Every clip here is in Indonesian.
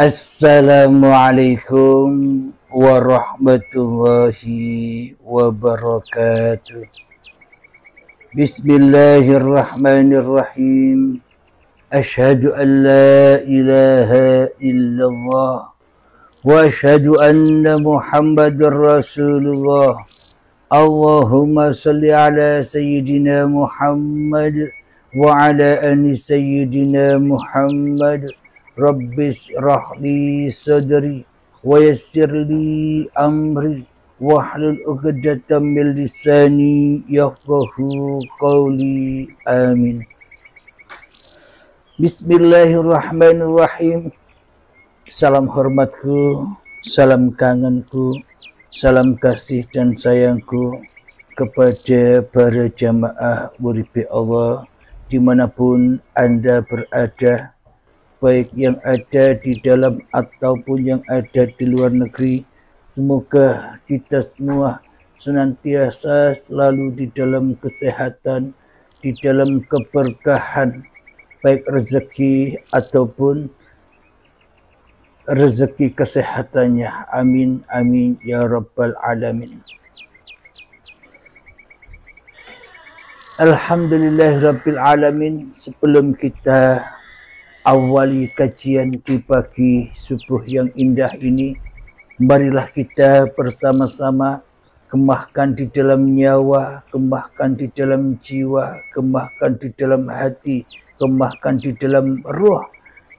Assalamualaikum warahmatullahi wabarakatuh. Bismillahirrahmanirrahim. Asyhadu an la ilaha illallah wa asyhadu anna Muhammadar Rasulullah. Allahumma salli ala sayyidina Muhammad wa ala ali sayyidina Muhammad. Rabbis rahli sadri wa yassirli amri wahlul 'uqdatam min lisani yafqahu qawli. Amin. Bismillahirrahmanirrahim. Salam hormatku, salam kangenku, salam kasih dan sayangku kepada para jamaah Uripi Allah dimanapun Anda berada, baik yang ada di dalam ataupun yang ada di luar negeri. Semoga kita semua senantiasa selalu di dalam kesehatan, di dalam keberkahan, baik rezeki ataupun rezeki kesehatannya. Amin, amin, ya rabbal alamin. Alhamdulillahirabbil alamin. Sebelum kita awali kajian di pagi subuh yang indah ini, marilah kita bersama-sama kemahkan di dalam nyawa, kemahkan di dalam jiwa, kemahkan di dalam hati, kemahkan di dalam ruh,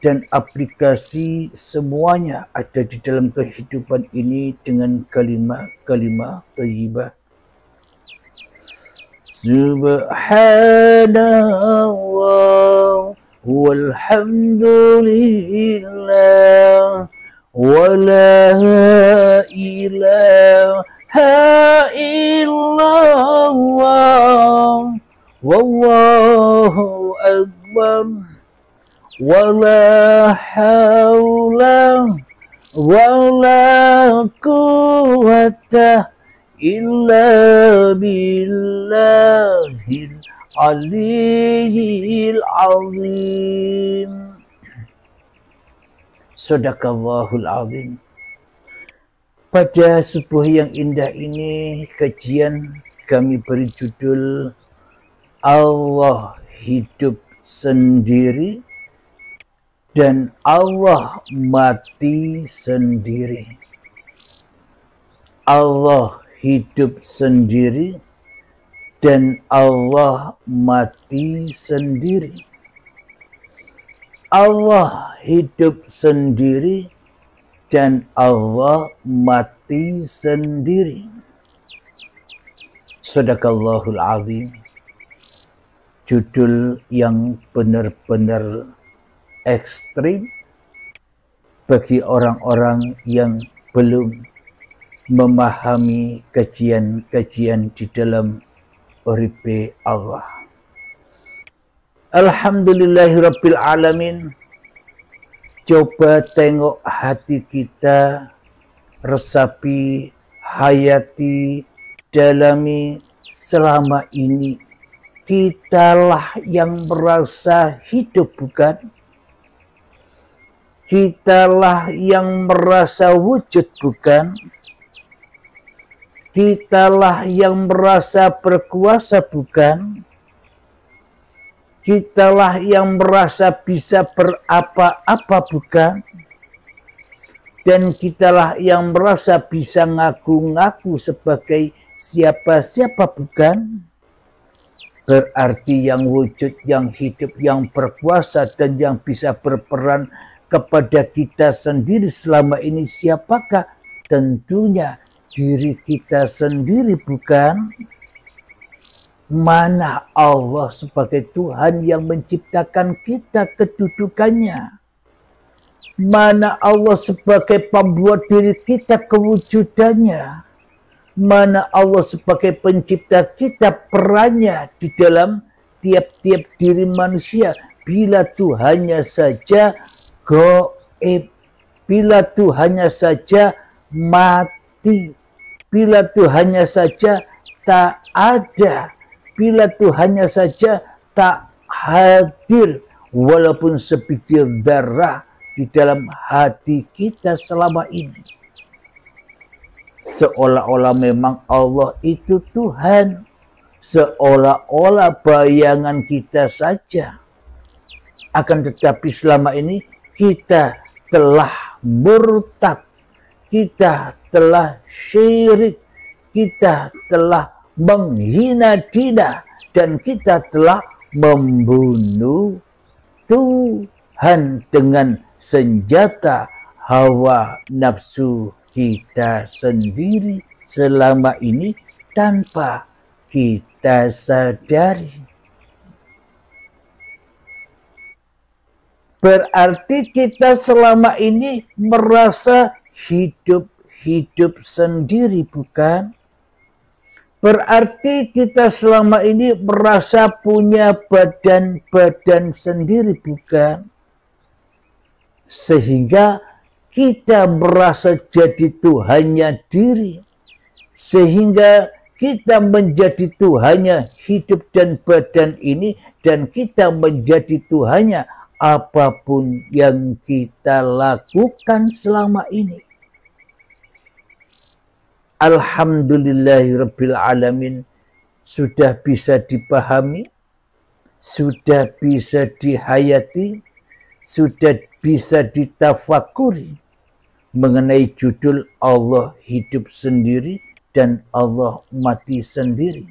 dan aplikasi semuanya ada di dalam kehidupan ini dengan kalimat-kalimat thayyibah. Subhanallah walhamdulillah wa la ilaha illallah wallahu akbar wa la hawla wa la quwwata illa billahil Aliyil azim. Sadaqallahul azim. Pada subuh yang indah ini, kajian kami beri judul Allah hidup sendiri dan Allah mati sendiri. Allah hidup sendiri dan Allah mati sendiri. Allah hidup sendiri dan Allah mati sendiri. Sadaqallahul azim. Judul yang benar-benar ekstrim bagi orang-orang yang belum memahami kajian-kajian di dalam Uripi Allah. Alhamdulillahirabbil alamin. Coba tengok hati kita, resapi, hayati, dalami selama ini. Kitalah yang merasa hidup, bukan? Kitalah yang merasa wujud, bukan? Kitalah yang merasa berkuasa, bukan? Kitalah yang merasa bisa berapa-apa, bukan? Dan kitalah yang merasa bisa ngaku-ngaku sebagai siapa-siapa, bukan? Berarti yang wujud, yang hidup, yang berkuasa, dan yang bisa berperan kepada kita sendiri selama ini siapakah? Tentunya diri kita sendiri, bukan? Mana Allah sebagai Tuhan yang menciptakan kita kedudukannya? Mana Allah sebagai pembuat diri kita kewujudannya? Mana Allah sebagai pencipta kita perannya di dalam tiap-tiap diri manusia? Bila Tuhannya saja gaib, bila Tuhannya saja mati, bila Tuhannya saja tak ada, bila Tuhannya saja tak hadir, walaupun sebitir darah di dalam hati kita selama ini. Seolah-olah memang Allah itu Tuhan, seolah-olah bayangan kita saja. Akan tetapi selama ini kita telah murtad, kita telah syirik, kita telah menghina dia, dan kita telah membunuh Tuhan dengan senjata hawa nafsu kita sendiri selama ini tanpa kita sadari. Berarti kita selama ini merasa hidup sendiri, bukan? Berarti kita selama ini merasa punya badan sendiri, bukan? Sehingga kita merasa jadi Tuhannya diri. Sehingga kita menjadi Tuhannya hidup dan badan ini, dan kita menjadi Tuhannya apapun yang kita lakukan selama ini. Alhamdulillahirabbil alamin, sudah bisa dipahami, sudah bisa dihayati, sudah bisa ditafakuri mengenai judul Allah hidup sendiri dan Allah mati sendiri.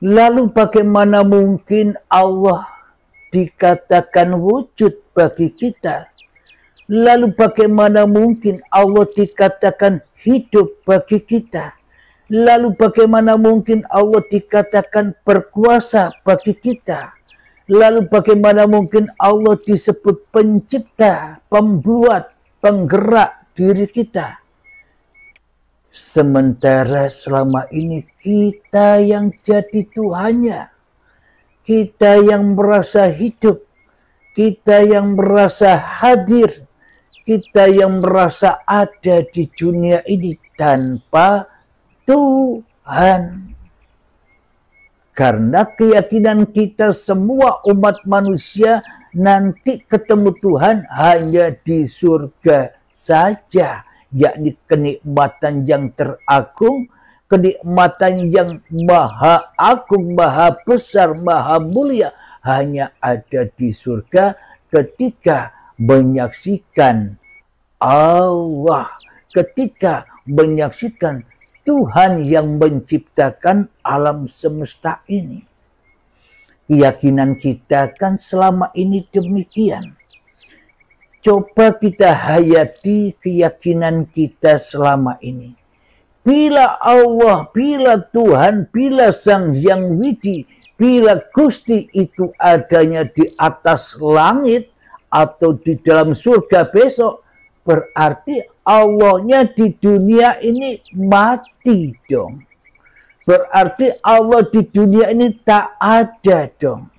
Lalu bagaimana mungkin Allah dikatakan wujud bagi kita? Lalu bagaimana mungkin Allah dikatakan hidup bagi kita? Lalu bagaimana mungkin Allah dikatakan berkuasa bagi kita? Lalu bagaimana mungkin Allah disebut pencipta, pembuat, penggerak diri kita? Sementara selama ini kita yang jadi Tuhannya, kita yang merasa hidup, kita yang merasa hadir, kita yang merasa ada di dunia ini tanpa Tuhan. Karena keyakinan kita semua umat manusia nanti ketemu Tuhan hanya di surga saja, yakni kenikmatan yang teragung, kenikmatan yang maha agung, maha besar, maha mulia, hanya ada di surga ketika menyaksikan Allah, ketika menyaksikan Tuhan yang menciptakan alam semesta ini. Keyakinan kita kan selama ini demikian. Coba kita hayati keyakinan kita selama ini. Bila Allah, bila Tuhan, bila Sang Hyang Widi, bila Gusti itu adanya di atas langit atau di dalam surga besok, berarti Allahnya di dunia ini mati dong. Berarti Allah di dunia ini tak ada dong.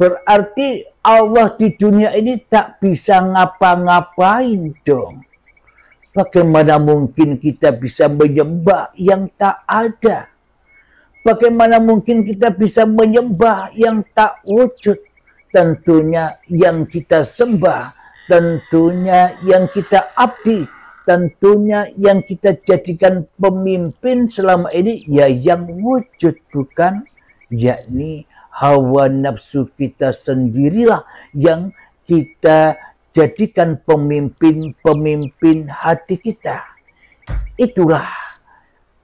Berarti Allah di dunia ini tak bisa ngapa-ngapain dong. Bagaimana mungkin kita bisa menyembah yang tak ada? Bagaimana mungkin kita bisa menyembah yang tak wujud? Tentunya yang kita sembah, tentunya yang kita abdi, tentunya yang kita jadikan pemimpin selama ini ya yang wujud, bukan? Yakni hawa nafsu kita sendirilah yang kita jadikan pemimpin hati kita. Itulah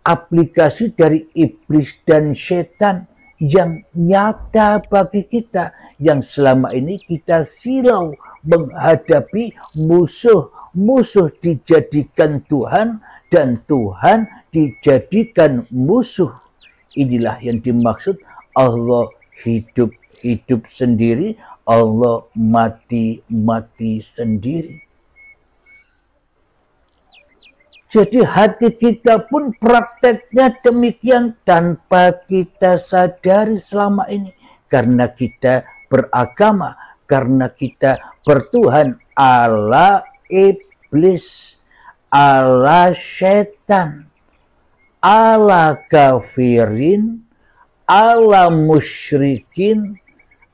aplikasi dari iblis dan setan yang nyata bagi kita, yang selama ini kita silau menghadapi musuh dijadikan Tuhan dan Tuhan dijadikan musuh. Inilah yang dimaksud Allah hidup sendiri, Allah mati sendiri. Jadi hati kita pun prakteknya demikian tanpa kita sadari selama ini. Karena kita beragama, karena kita bertuhan ala iblis, ala setan, ala kafirin, ala musyrikin,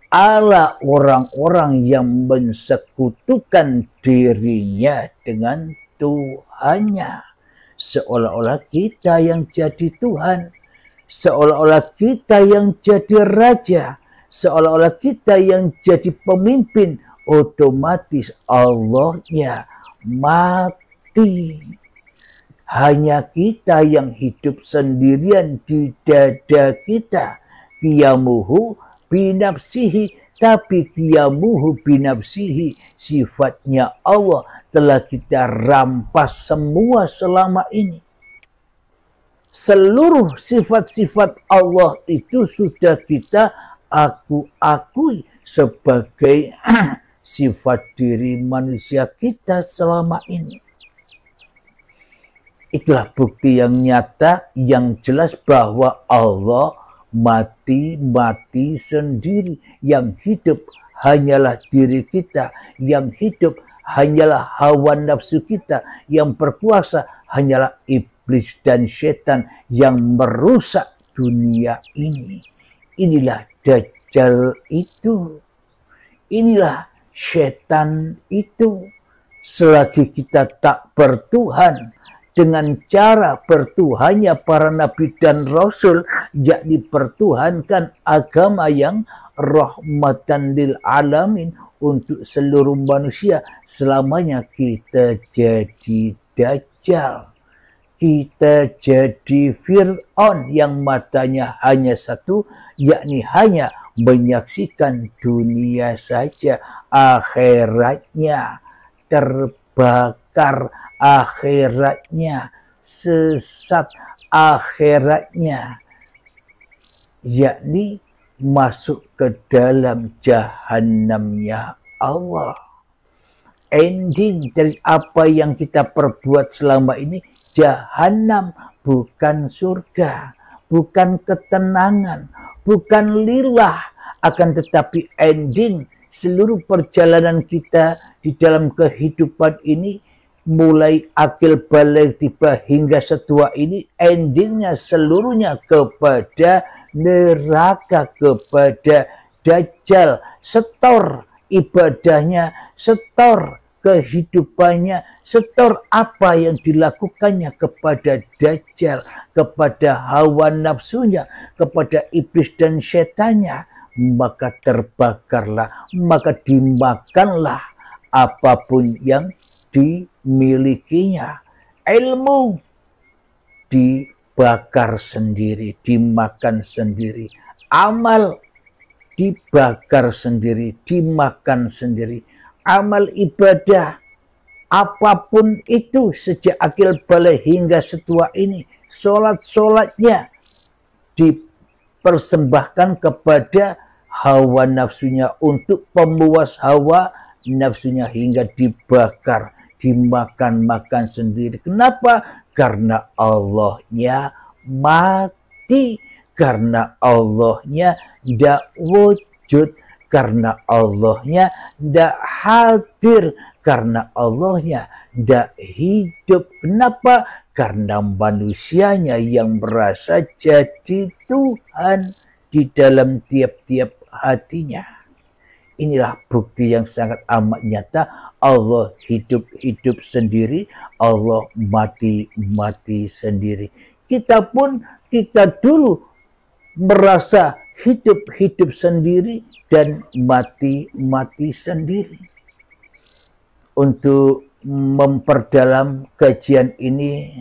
ala orang-orang yang mensekutukan dirinya dengan Tuhannya. Seolah-olah kita yang jadi Tuhan, seolah-olah kita yang jadi raja, seolah-olah kita yang jadi pemimpin, otomatis Allahnya mati. Hanya kita yang hidup sendirian di dada kita. Qiyamuhu binafsihi, tapi qiyamuhu binafsihi, sifatnya Allah telah kita rampas semua selama ini. Seluruh sifat-sifat Allah itu sudah kita akui sebagai sifat diri manusia kita selama ini. Itulah bukti yang nyata, yang jelas bahwa Allah mati sendiri. Yang hidup hanyalah diri kita, yang hidup hanyalah hawa nafsu kita, yang berkuasa hanyalah iblis dan setan yang merusak dunia ini. Inilah Dajjal itu, inilah setan itu. Selagi kita tak bertuhan dengan cara bertuhannya para nabi dan rasul, yakni pertuhankan agama yang rahmatan lil alamin untuk seluruh manusia, selamanya kita jadi Dajjal. Kita jadi Fir'aun yang matanya hanya satu, yakni hanya menyaksikan dunia saja. Akhiratnya terbakar, akhiratnya sesat, akhiratnya yakni masuk ke dalam jahanamnya Allah. Ending dari apa yang kita perbuat selama ini jahanam, bukan surga, bukan ketenangan, bukan lillah, akan tetapi ending seluruh perjalanan kita di dalam kehidupan ini, mulai akil balik tiba hingga setua ini, endingnya seluruhnya kepada neraka, kepada Dajjal. Setor ibadahnya, setor kehidupannya, setor apa yang dilakukannya kepada Dajjal, kepada hawa nafsunya, kepada iblis dan setannya, maka terbakarlah, maka dimakanlah apapun yang dimilikinya. Ilmu dibakar sendiri, dimakan sendiri. Amal dibakar sendiri, dimakan sendiri. Amal ibadah apapun itu sejak akil balik hingga setua ini, sholat-sholatnya dipersembahkan kepada hawa nafsunya untuk pemuas hawa nafsunya hingga dibakar, dimakan-makan sendiri. Kenapa? Karena Allahnya mati, karena Allahnya tidak wujud, karena Allahnya tidak hadir, karena Allahnya tidak hidup. Kenapa? Karena manusianya yang merasa jadi Tuhan di dalam tiap-tiap hatinya. Inilah bukti yang sangat amat nyata. Allah hidup-hidup sendiri, Allah mati-mati sendiri. Kita dulu merasa hidup-hidup sendiri dan mati-mati sendiri. Untuk memperdalam kajian ini,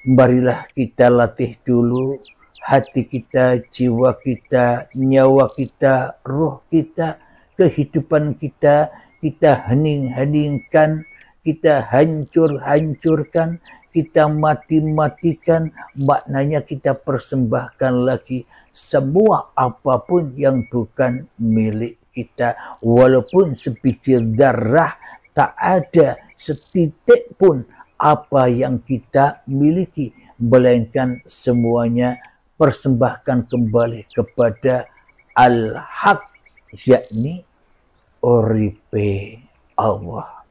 marilah kita latih dulu hati kita, jiwa kita, nyawa kita, roh kita, kehidupan kita, kita hening-heningkan, kita hancur-hancurkan, kita mati-matikan, maknanya kita persembahkan lagi semua apapun yang bukan milik kita. Walaupun sebiji darah, tak ada setitik pun apa yang kita miliki, melainkan semuanya persembahkan kembali kepada Al-Haq, yakni uripe Allah.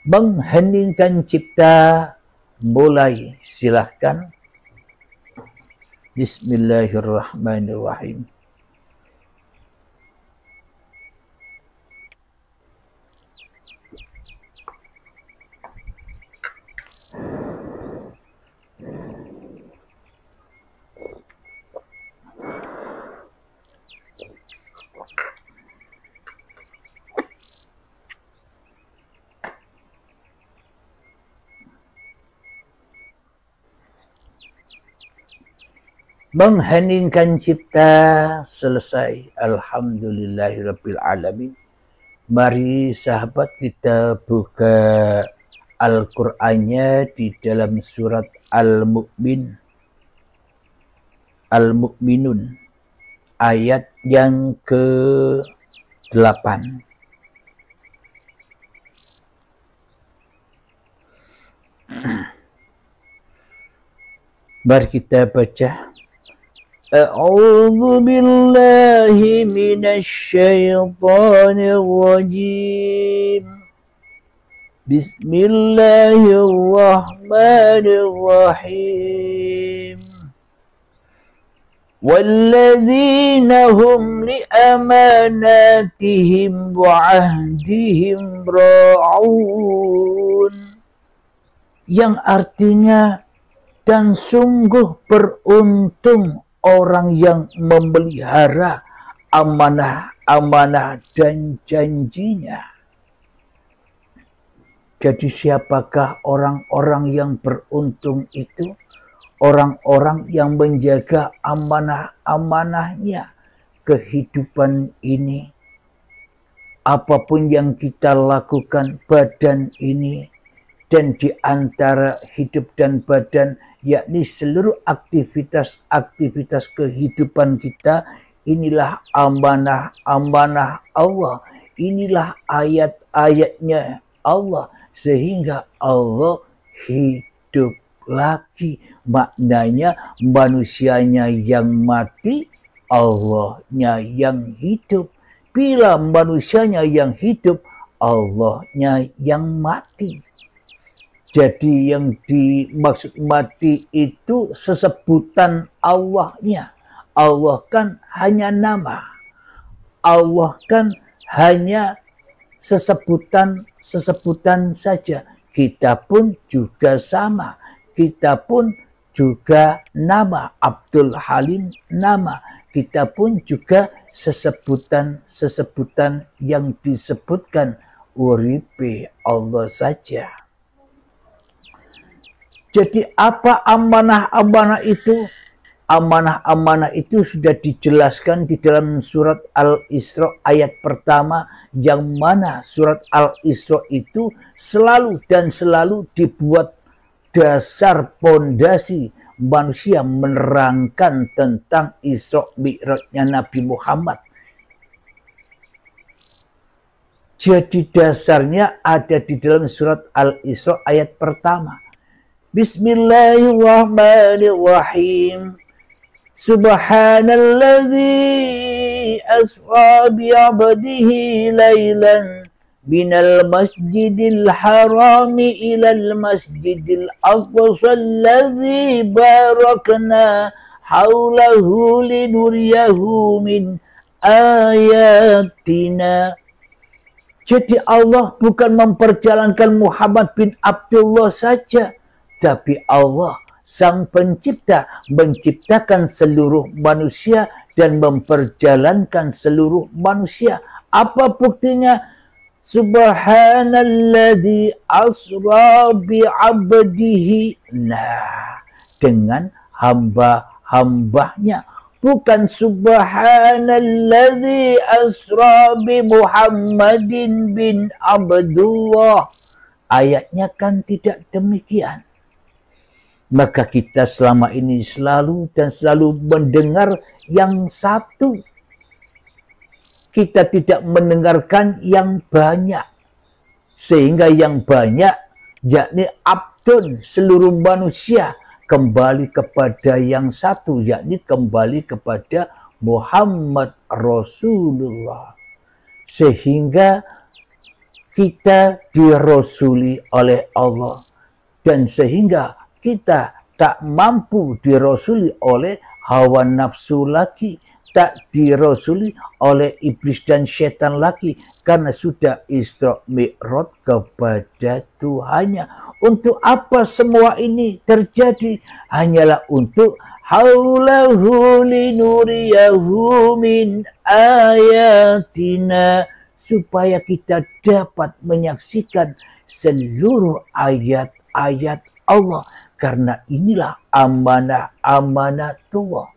Mengheningkan cipta, mulai, silahkan. Bismillahirrahmanirrahim. mengheningkan cipta selesai. Alhamdulillahirabbil alamin. Mari sahabat kita buka Al-Qur'annya di dalam surat Al-Mu'minun ayat yang ke-8. Mari kita baca. A'udzu billahi minasy syaithanir rajim. Bismillahirrahmanirrahim. وَالَّذِينَ هُمْ لِأَمَانَاتِهِمْ وَعَهْدِهِمْ رَاعُونَ. Yang artinya, dan sungguh beruntung orang yang memelihara amanah-amanah dan janjinya. Jadi siapakah orang-orang yang beruntung itu? Orang-orang yang menjaga amanah-amanahnya kehidupan ini. Apapun yang kita lakukan badan ini dan di antara hidup dan badan, yakni seluruh aktivitas-aktivitas kehidupan kita, inilah amanah-amanah Allah. Inilah ayat-ayatnya Allah. Sehingga Allah hidup lagi. Maknanya manusianya yang mati, Allahnya yang hidup. Bila manusianya yang hidup, Allahnya yang mati. Jadi yang dimaksud mati itu sesebutan Allahnya. Allah kan hanya nama. Allah kan hanya sesebutan saja. Kita pun juga sama. Kita pun juga nama. Abdul Halim nama. Kita pun juga sesebutan yang disebutkan uripe Allah saja. Jadi apa amanah-amanah itu? Amanah-amanah itu sudah dijelaskan di dalam surat Al-Isra ayat pertama, yang mana surat Al-Isra itu selalu dibuat dasar pondasi manusia menerangkan tentang Isra Mi'rajnya Nabi Muhammad. Jadi dasarnya ada di dalam surat Al-Isra ayat pertama. Bismillahirrahmanirrahim. Subhanalladzi asra bi'abdihi laylan minal masjidil harami ilal masjidil aqsa alladzi barakna haulahu linuriyahu min ayatina. Jadi Allah bukan memperjalankan Muhammad bin Abdullah saja, tapi Allah Sang Pencipta menciptakan seluruh manusia dan memperjalankan seluruh manusia. Apa buktinya? Subhanalladzi asra bi'abdihi. Nah, dengan hamba-hambanya. Bukan subhanalladzi asra bi Muhammadin bin Abdullah. Ayatnya kan tidak demikian. Maka kita selama ini selalu mendengar yang satu. Kita tidak mendengarkan yang banyak. Sehingga yang banyak, yakni abdun, seluruh manusia, kembali kepada yang satu, yakni kembali kepada Muhammad Rasulullah. Sehingga kita dirasuli oleh Allah. Dan sehingga kita tak mampu dirasuli oleh hawa nafsu lagi, tak dirasuli oleh iblis dan syaitan lagi, karena sudah Isra Mi'raj kepada Tuhannya. Untuk apa semua ini terjadi? Hanyalah untuk haulahu linuriyahu min ayatina, supaya kita dapat menyaksikan seluruh ayat-ayat Allah. Karena inilah amanah-amanah Tuhan.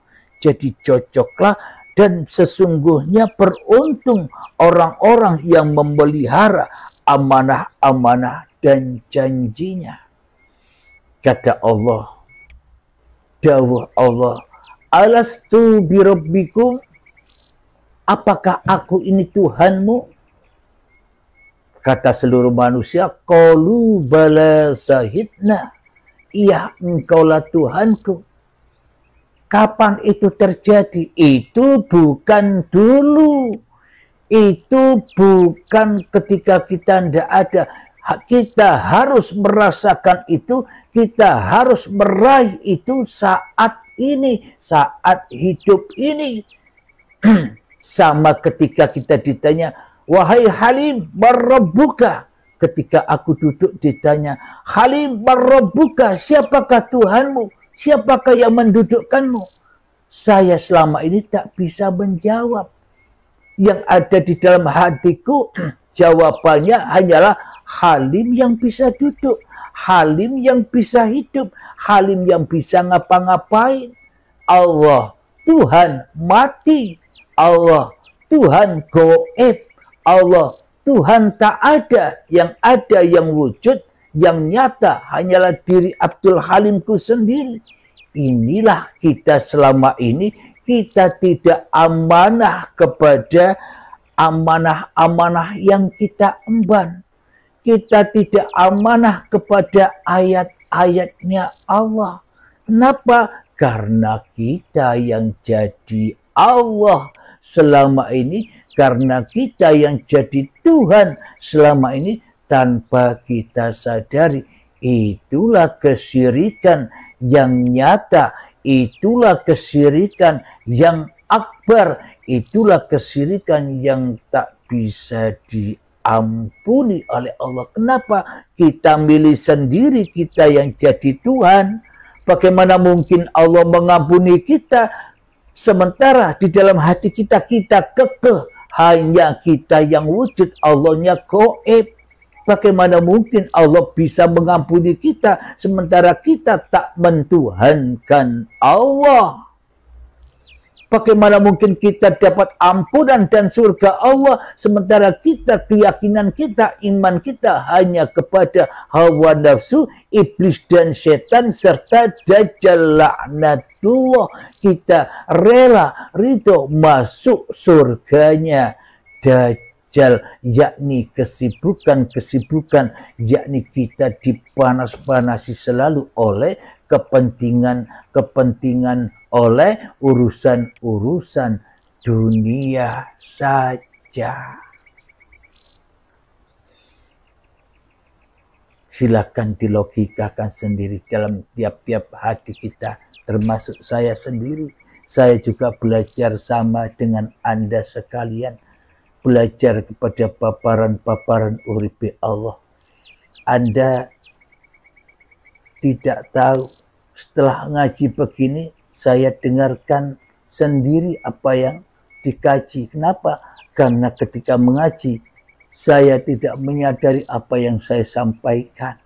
jadi cocoklah. Dan sesungguhnya beruntung orang-orang yang memelihara amanah-amanah dan janjinya. Kata Allah, dawuh Allah, alastu birabbikum, apakah aku ini Tuhanmu? Kata seluruh manusia, qalu bala sahidna, iya engkaulah Tuhanku. Kapan itu terjadi? Itu bukan dulu. Itu bukan ketika kita tidak ada. Kita harus merasakan itu. Kita harus meraih itu saat ini. Saat hidup ini. Sama ketika kita ditanya, wahai Halim, marrabbuka. Ketika aku duduk ditanya, Halim, marrabbuka, siapakah Tuhanmu? Siapakah yang mendudukkanmu? Saya selama ini tak bisa menjawab. Yang ada di dalam hatiku, jawabannya hanyalah Halim yang bisa duduk, Halim yang bisa hidup, Halim yang bisa ngapa-ngapain. Allah, Tuhan mati. Allah, Tuhan goib. Allah, Tuhan tak ada. Yang wujud, yang nyata hanyalah diri Abdul Halimku sendiri. Inilah kita selama ini, kita tidak amanah kepada amanah-amanah yang kita emban. Kita tidak amanah kepada ayat-ayatnya Allah. Kenapa? Karena kita yang jadi Allah selama ini, karena kita yang jadi Tuhan selama ini, tanpa kita sadari. Itulah kesyirikan yang nyata, itulah kesyirikan yang akbar, itulah kesyirikan yang tak bisa diampuni oleh Allah. Kenapa? Kita milih sendiri kita yang jadi Tuhan. Bagaimana mungkin Allah mengampuni kita, sementara di dalam hati kita, kita kekeh. Hanya kita yang wujud, Allahnya goib. Bagaimana mungkin Allah bisa mengampuni kita sementara kita tak mentuhankan Allah? Bagaimana mungkin kita dapat ampunan dan surga Allah sementara kita, keyakinan kita, iman kita hanya kepada hawa nafsu, iblis dan setan serta dajjal laknatullah. Kita rela ridho masuk surganya dajjal, yakni kesibukan-kesibukan, yakni kita dipanas-panasi selalu oleh kepentingan-kepentingan, oleh urusan-urusan dunia saja. Silakan dilogikakan sendiri dalam tiap-tiap hati kita, termasuk saya sendiri. Saya juga belajar sama dengan Anda sekalian, belajar kepada paparan-paparan uripe Allah. Anda tidak tahu, setelah ngaji begini, saya dengarkan sendiri apa yang dikaji. Kenapa? Karena ketika mengaji, saya tidak menyadari apa yang saya sampaikan.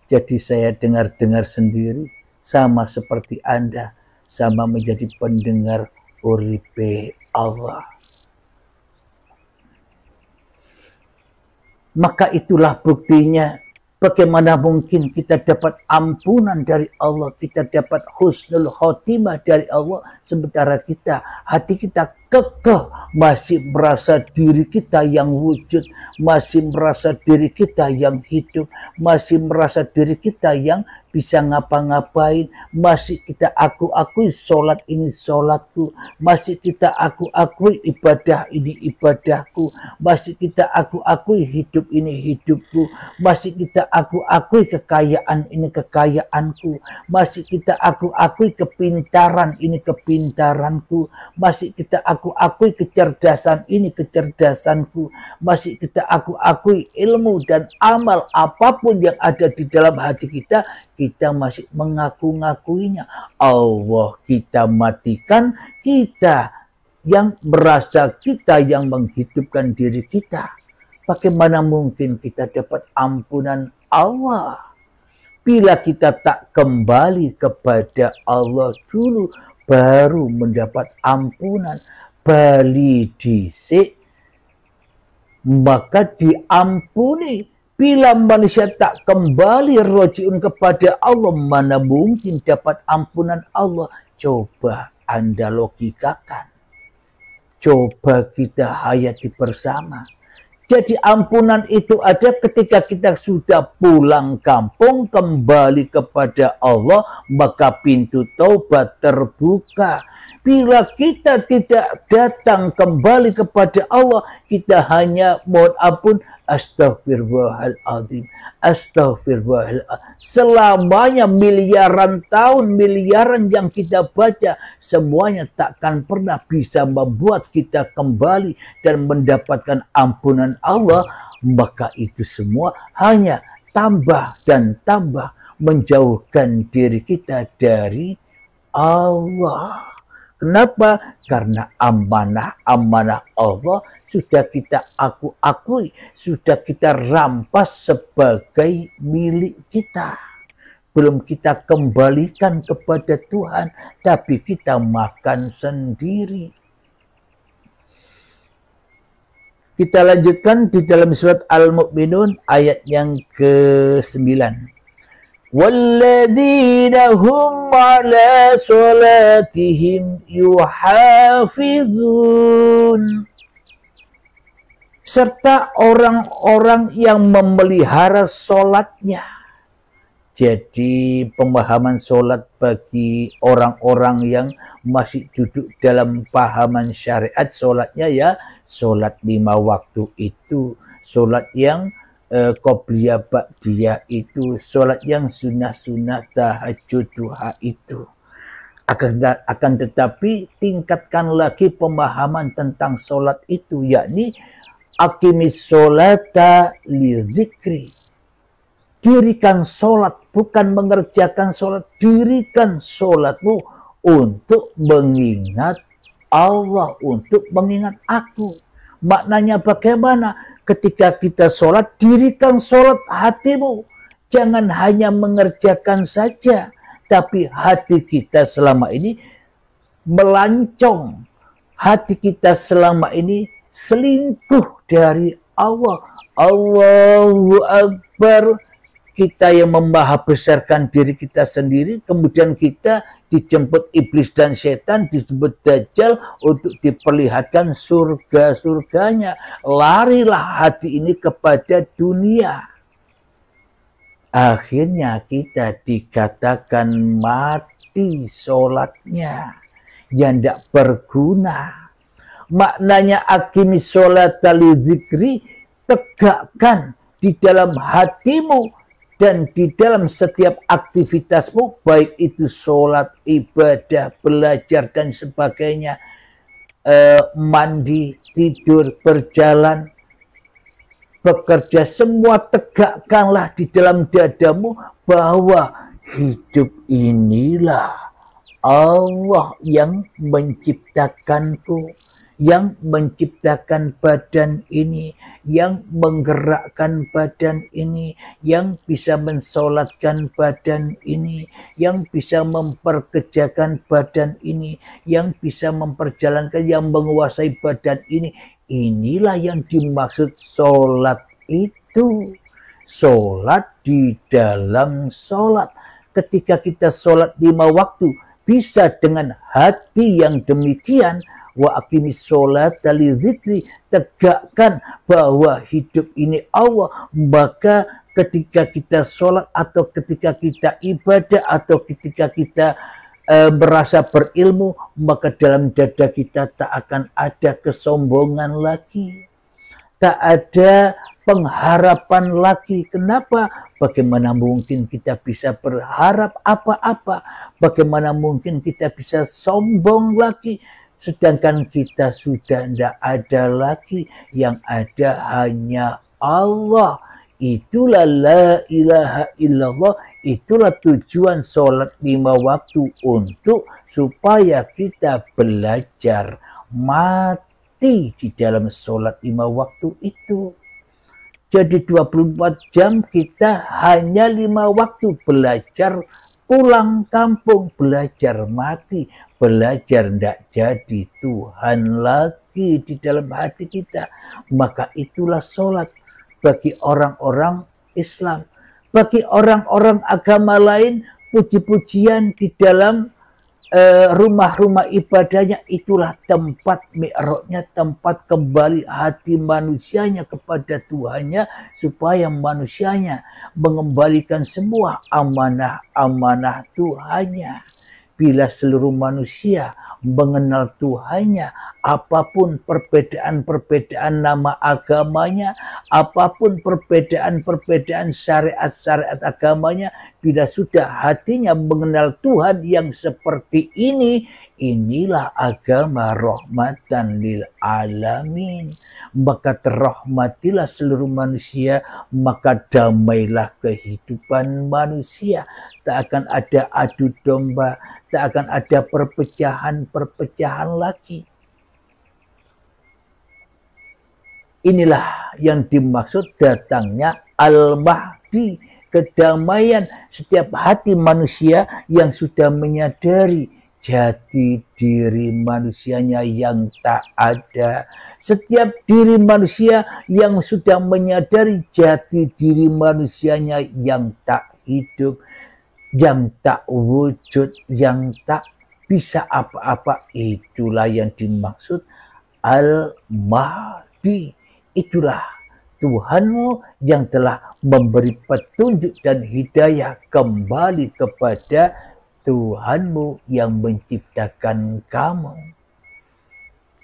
Jadi saya dengar-dengar sendiri, sama seperti Anda, sama menjadi pendengar uripe Allah. Maka itulah buktinya, bagaimana mungkin kita dapat ampunan dari Allah, kita dapat husnul khotimah dari Allah, sementara kita, hati kita kekeh, masih merasa diri kita yang wujud, masih merasa diri kita yang hidup, masih merasa diri kita yang bisa ngapa-ngapain, masih kita aku-akui sholat ini sholatku, masih kita aku-akui ibadah ini ibadahku, masih kita aku-akui hidup ini hidupku, masih kita aku-akui kekayaan ini kekayaanku, masih kita aku-akui kepintaran ini kepintaranku, masih kita aku-akui kecerdasan ini kecerdasanku, masih kita aku-akui ilmu dan amal apapun yang ada di dalam hati kita, kita masih mengaku-ngakuinya. Allah kita matikan, kita yang merasa kita yang menghidupkan diri kita. Bagaimana mungkin kita dapat ampunan Allah bila kita tak kembali kepada Allah dulu? baru mendapat ampunan. Bali dhisik maka diampuni. Bila manusia tak kembali rojiun kepada Allah, mana mungkin dapat ampunan Allah? Coba Anda logikakan. Coba kita hayati bersama. Jadi ampunan itu ada ketika kita sudah pulang kampung, kembali kepada Allah, maka pintu taubat terbuka. Bila kita tidak datang kembali kepada Allah, kita hanya mohon ampun, astagfirullahaladzim, astagfirullahaladzim. Selamanya miliaran tahun, miliaran yang kita baca, semuanya takkan pernah bisa membuat kita kembali dan mendapatkan ampunan Allah. Maka itu semua hanya tambah dan tambah menjauhkan diri kita dari Allah. Kenapa? Karena amanah-amanah Allah sudah kita akui, sudah kita rampas sebagai milik kita. Belum kita kembalikan kepada Tuhan, tapi kita makan sendiri. Kita lanjutkan di dalam surat Al-Mu'minun ayat yang ke-9. Walladzina hum ala salatihim yuhafizun. Serta orang-orang yang memelihara solatnya. Jadi pemahaman solat bagi orang-orang yang masih duduk dalam pahaman syariat, solatnya ya solat 5 waktu itu, solat yang qobliyah ba'diyah itu, sholat yang sunnah-sunnah tahajud duha itu. Akan tetapi tingkatkan lagi pemahaman tentang sholat itu, yakni aqimis sholata lidzikri. Dirikan sholat, bukan mengerjakan sholat, dirikan sholatmu untuk mengingat Allah, untuk mengingat aku. Maknanya bagaimana? Ketika kita sholat, dirikan sholat hatimu. Jangan hanya mengerjakan saja, tapi hati kita selama ini melancong. Hati kita selama ini selingkuh dari Allah. Allahu Akbar. Kita yang membesarkan diri kita sendiri, kemudian kita dijemput iblis dan setan, disebut dajjal untuk diperlihatkan surga-surganya. Larilah hati ini kepada dunia. Akhirnya kita dikatakan mati sholatnya, yang tidak berguna. Maknanya aqimis sholata lidzikri, tegakkan di dalam hatimu dan di dalam setiap aktivitasmu, baik itu sholat, ibadah, belajar, dan sebagainya, mandi, tidur, berjalan, bekerja, semua tegakkanlah di dalam dadamu bahwa hidup inilah Allah yang menciptakanku, yang menciptakan badan ini, yang menggerakkan badan ini, yang bisa mensolatkan badan ini, yang bisa memperkerjakan badan ini, yang bisa memperjalankan, yang menguasai badan ini. Inilah yang dimaksud solat itu. Solat di dalam solat. Ketika kita solat 5 waktu, bisa dengan hati yang demikian, wa aqimis sholata lidzikri, tegakkan bahwa hidup ini Allah. Maka ketika kita sholat, atau ketika kita ibadah, atau ketika kita merasa berilmu, maka dalam dada kita tak akan ada kesombongan lagi, tak ada pengharapan lagi. Kenapa? Bagaimana mungkin kita bisa berharap apa-apa? Bagaimana mungkin kita bisa sombong lagi? Sedangkan kita sudah tidak ada lagi, yang ada hanya Allah. Itulah la ilaha illallah, itulah tujuan sholat 5 waktu, untuk supaya kita belajar mati di dalam sholat 5 waktu itu. Jadi 24 jam kita hanya 5 waktu belajar, pulang kampung belajar mati, belajar tidak jadi Tuhan lagi di dalam hati kita, maka itulah sholat bagi orang-orang Islam. Bagi orang-orang agama lain, puji-pujian di dalam rumah-rumah ibadahnya itulah tempat mi'rajnya, tempat kembali hati manusianya kepada Tuhannya, supaya manusianya mengembalikan semua amanah-amanah Tuhannya. Bila seluruh manusia mengenal Tuhannya, apapun perbedaan-perbedaan nama agamanya, apapun perbedaan-perbedaan syariat-syariat agamanya, bila sudah hatinya mengenal Tuhan yang seperti ini, inilah agama rahmatan lil alamin. Maka terrahmatilah seluruh manusia, maka damailah kehidupan manusia. Tak akan ada adu domba, tak akan ada perpecahan-perpecahan lagi. Inilah yang dimaksud datangnya Al-Mahdi, kedamaian setiap hati manusia yang sudah menyadari jati diri manusianya yang tak ada. Setiap diri manusia yang sudah menyadari jati diri manusianya yang tak hidup, yang tak wujud, yang tak bisa apa-apa, itulah yang dimaksud Al-Mahdi. Itulah Tuhanmu yang telah memberi petunjuk dan hidayah kembali kepada Tuhanmu yang menciptakan kamu.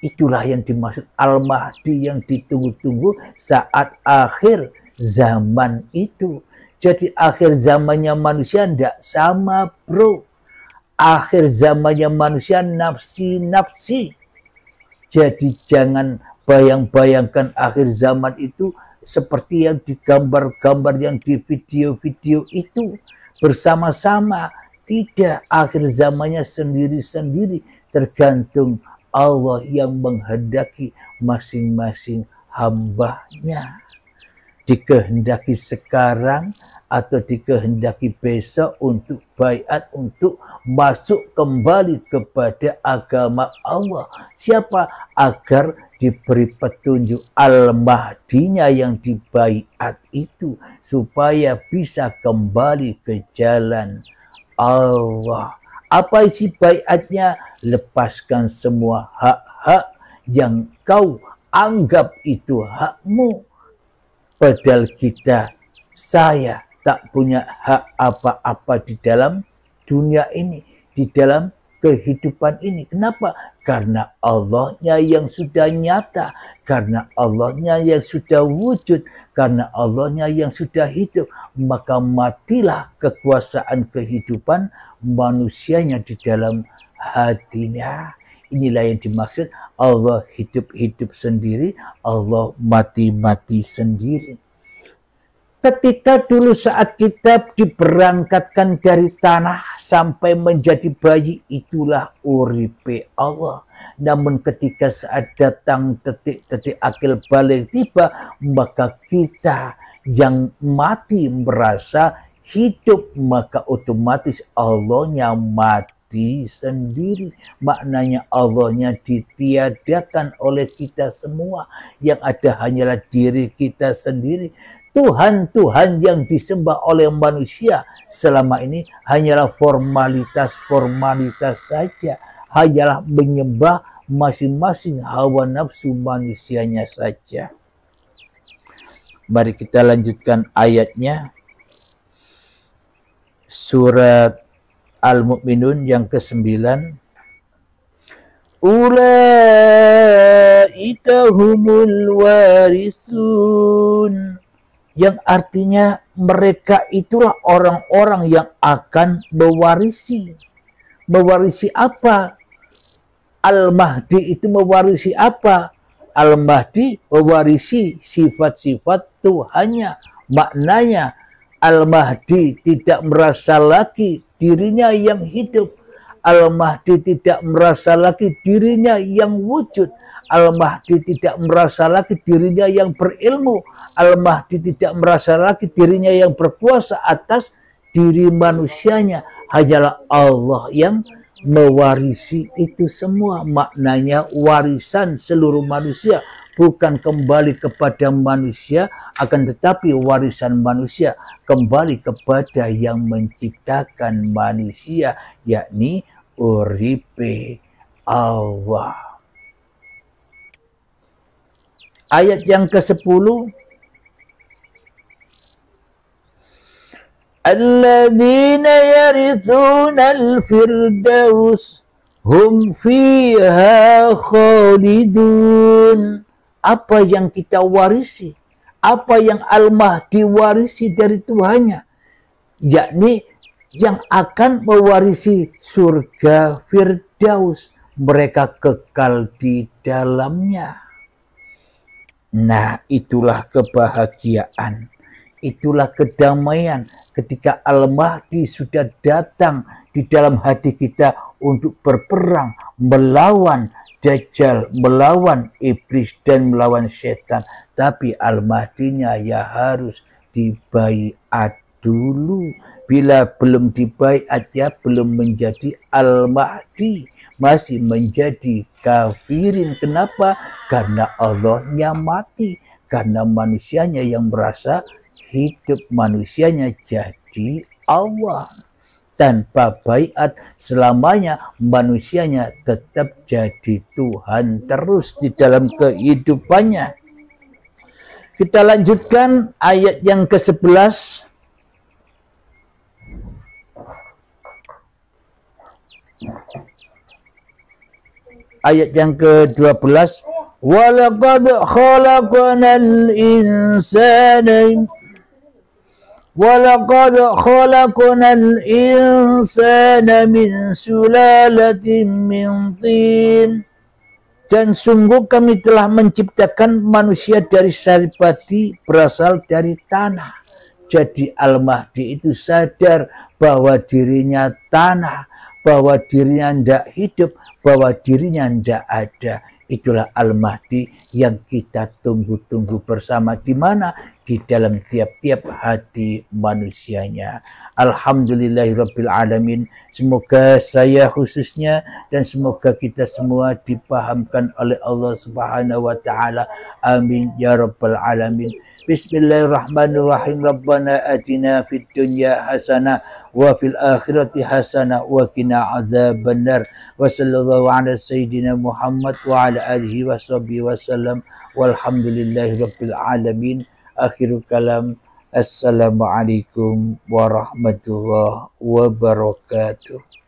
Itulah yang dimaksud Al-Mahdi yang ditunggu-tunggu saat akhir zaman itu. Jadi akhir zamannya manusia tidak sama, bro. Akhir zamannya manusia nafsi-nafsi. Jadi jangan bayang-bayangkan akhir zaman itu seperti yang digambar-gambar, yang di video-video itu bersama-sama. Tidak, akhir zamannya sendiri-sendiri, tergantung Allah yang menghendaki masing-masing hambanya. Dikehendaki sekarang atau dikehendaki besok untuk baiat, untuk masuk kembali kepada agama Allah. Siapa? Agar diberi petunjuk Al-Mahdinya yang dibaiat itu, supaya bisa kembali ke jalan Allah. Apa isi baiatnya? Lepaskan semua hak-hak yang kau anggap itu hakmu. Padahal saya tak punya hak apa-apa di dalam dunia ini, di dalam kehidupan ini. Kenapa? Karena Allahnya yang sudah nyata, karena Allahnya yang sudah wujud, karena Allahnya yang sudah hidup. Maka matilah kekuasaan kehidupan manusianya di dalam hatinya. Inilah yang dimaksud Allah hidup-hidup sendiri, Allah mati-mati sendiri. Ketika dulu saat kita diberangkatkan dari tanah sampai menjadi bayi, itulah uripe Allah. Namun ketika saat datang detik-detik akil balik tiba, maka kita yang mati merasa hidup, maka otomatis Allahnya mati sendiri. Maknanya Allahnya ditiadakan oleh kita semua. Yang ada hanyalah diri kita sendiri. Tuhan-Tuhan yang disembah oleh manusia selama ini hanyalah formalitas-formalitas saja. Hanyalah menyembah masing-masing hawa nafsu manusianya saja. Mari kita lanjutkan ayatnya. Surat Al-Mu'minun yang ke-9. Ulaika humul warisun. Yang artinya mereka itulah orang-orang yang akan mewarisi. Mewarisi apa? Al-Mahdi itu mewarisi apa? Al-Mahdi mewarisi sifat-sifat Tuhannya. Maknanya Al-Mahdi tidak merasa lagi dirinya yang hidup. Al-Mahdi tidak merasa lagi dirinya yang wujud. Al-Mahdi tidak merasa lagi dirinya yang berilmu. Al-Mahdi tidak merasa lagi dirinya yang berkuasa atas diri manusianya. Hanyalah Allah yang mewarisi itu semua. Maknanya warisan seluruh manusia, bukan kembali kepada manusia, akan tetapi warisan manusia kembali kepada yang menciptakan manusia, yakni uripe Allah. Ayat yang ke-10, alladzina yarithunal firdaus hum fiha khalidun. Apa yang kita warisi, apa yang Al-Mahdi warisi dari Tuhannya, yakni yang akan mewarisi surga Firdaus, mereka kekal di dalamnya. Nah, itulah kebahagiaan, itulah kedamaian ketika Al-Mahdi sudah datang di dalam hati kita untuk berperang melawan Dajjal, melawan iblis dan melawan setan. Tapi Al-Mahdinya ya harus dibaiat dulu. Bila belum dibaiat, ya belum menjadi Al-Mahdi, masih menjadi kafirin. Kenapa? Karena Allahnya mati, karena manusianya yang merasa hidup, manusianya jadi Allah. Tanpa baiat selamanya manusianya tetap jadi Tuhan terus di dalam kehidupannya. Kita lanjutkan ayat yang ke-11. Ayat yang ke-12. Walaqad khalaqnal insana وَلَقَدْ خَلَقْنَا الْإِنسَانَ مِنْ سُلَالَةٍ مِنْ طِينٍ. Dan sungguh kami telah menciptakan manusia dari saripati berasal dari tanah. Jadi Al-Mahdi itu sadar bahwa dirinya tanah, bahwa dirinya tidak hidup, bahwa dirinya tidak ada. Itulah Al-Mahdi yang kita tunggu-tunggu bersama. Di mana? Di dalam tiap-tiap hati manusianya. Alhamdulillahirabbil alamin. Semoga saya khususnya dan semoga kita semua dipahamkan oleh Allah Subhanahu wa taala. Amin ya rabbal alamin. Bismillahirrahmanirrahim. Rabbana atina fid dunya hasanah wa fil akhirati hasanah wa qina adzabannar. Wa sallallahu ala sayyidina Muhammad wa ala alihi wa sahbihi wasallam. Walhamdulillahi rabbil alamin. Akhirul kalam. Assalamualaikum warahmatullahi wabarakatuh.